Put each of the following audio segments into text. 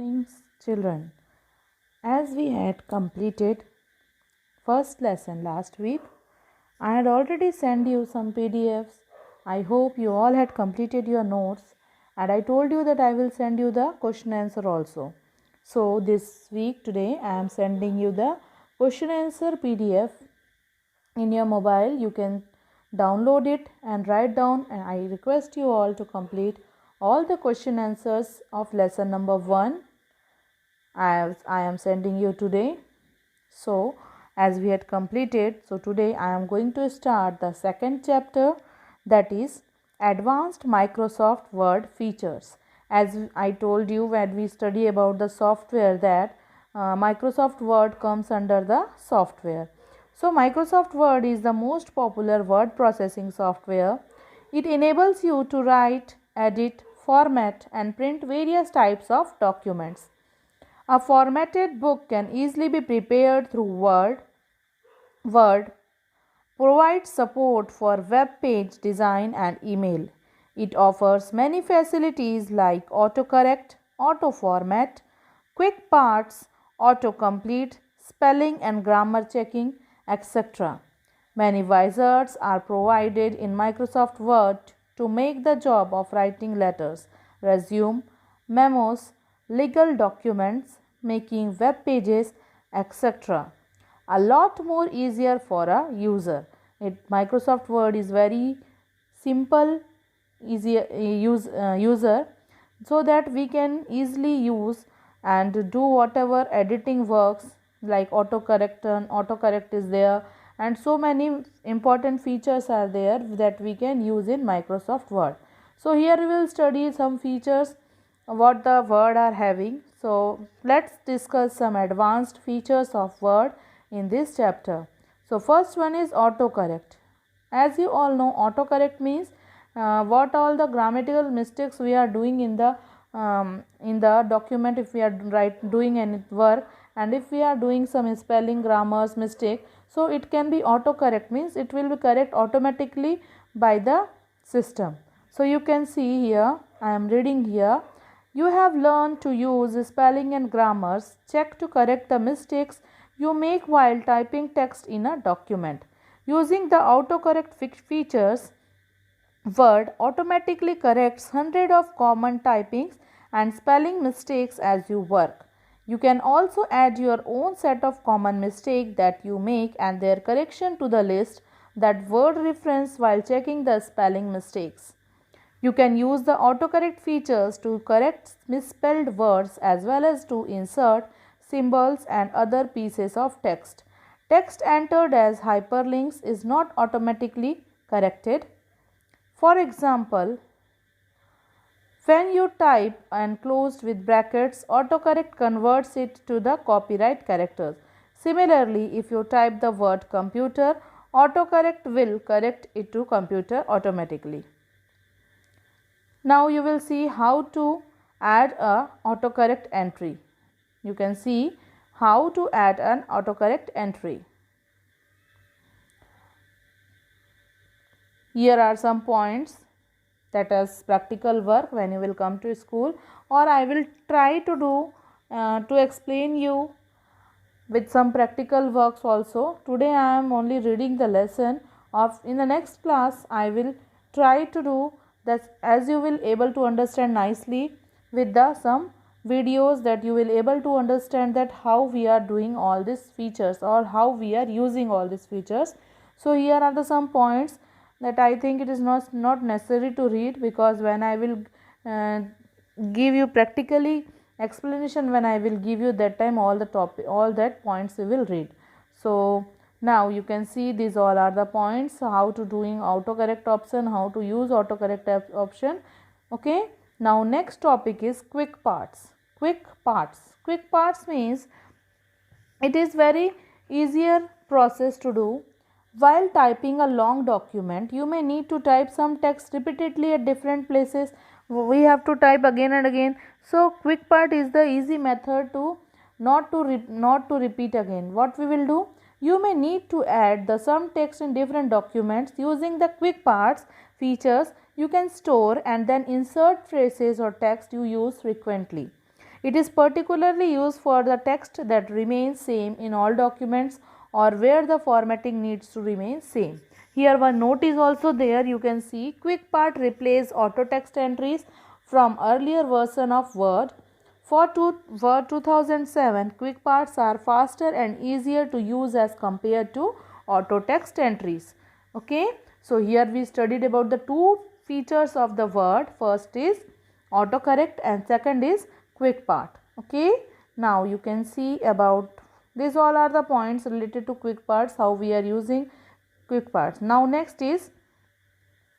morning, children. As we had completed first lesson last week, I had already sent you some PDFs. I hope you all had completed your notes, and I told you that I will send you the question answer also. So this week today I am sending you the question answer PDF in your mobile. You can download it and write down, and I request you all to complete all the question answers of lesson number 1 I am sending you today. So as we had completed, so today I am going to start the second chapter, that is advanced Microsoft Word features. As I told you when we study about the software that Microsoft Word comes under the software. So Microsoft Word is the most popular word processing software. It enables you to write, edit, format and print various types of documents. A formatted book can easily be prepared through Word. Word provides support for web page design and email. It offers many facilities like autocorrect, auto format, quick parts, autocomplete, spelling and grammar checking, etc. Many wizards are provided in Microsoft Word to make the job of writing letters, resume, memos, legal documents, making web pages, etc. a lot more easier for a user. Microsoft Word is very simple, easy user, so that we can easily use and do whatever editing works like autocorrect is there, and so many important features are there that we can use in Microsoft Word. So here we will study some features what the Word are having. So let's discuss some advanced features of Word in this chapter. So first one is autocorrect. As you all know, autocorrect means what all the grammatical mistakes we are doing in the document. If we are doing any work, and if we are doing some spelling grammars mistake, so it can be autocorrect, means it will be correct automatically by the system. So you can see here, I am reading here, you have learned to use spelling and grammars check to correct the mistakes you make while typing text in a document. Using the autocorrect features, Word automatically corrects hundreds of common typings and spelling mistakes as you work. You can also add your own set of common mistakes that you make and their correction to the list that Word reference while checking the spelling mistakes. You can use the autocorrect features to correct misspelled words as well as to insert symbols and other pieces of text. Text entered as hyperlinks is not automatically corrected. For example, when you type and closed with brackets, autocorrect converts it to the copyright characters. Similarly, if you type the word computer, autocorrect will correct it to computer automatically. Now you will see how to add a autocorrect entry. You can see how to add an autocorrect entry. Here are some points that is practical work when you will come to school, or I will try to do to explain you with some practical works also. Today I am only reading the lesson. In the next class I will try to do that, as you will able to understand nicely with the some videos, that you will able to understand that how we are doing all these features or how we are using all these features. So here are the some points that I think it is not necessary to read, because when I will give you practically explanation, when I will give you that time all the topic, all that points we will read. So now you can see these all are the points, how to doing autocorrect option, how to use autocorrect option. Okay, now next topic is quick parts. Quick parts means it is very easier process to do. While typing a long document, you may need to type some text repeatedly at different places. We have to type again and again. So quick part is the easy method to not to repeat again. What we will do? You may need to add the some text in different documents. Using the quick parts features, you can store and then insert phrases or text you use frequently. It is particularly used for the text that remains same in all documents or where the formatting needs to remain same. Here one note is also there. You can see quick part replace auto text entries from earlier version of Word. For Word 2007, quick parts are faster and easier to use as compared to auto text entries. Okay, so here we studied about the two features of the Word. First is autocorrect and second is quick part. Okay, now you can see about these all are the points related to quick parts, how we are using quick parts. Now next is,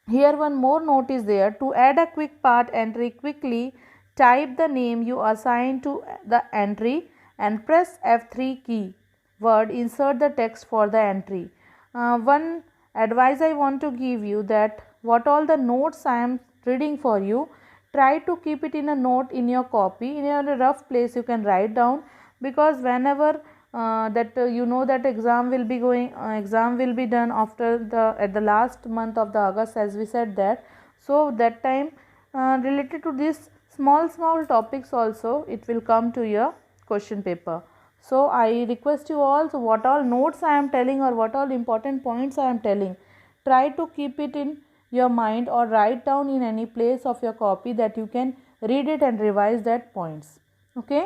here one more note is there. To add a quick part entry quickly, type the name you assign to the entry and press F3 key. Word, insert the text for the entry. One advice I want to give you, that what all the notes I am reading for you, try to keep it in a note in your copy, in a rough place you can write down, because whenever you know that exam will be done after the at the last month of the August, as we said that. So that time related to this small topics also it will come to your question paper. So I request you all, so what all notes I am telling or what all important points I am telling, try to keep it in your mind or write down in any place of your copy that you can read it and revise that points. Okay.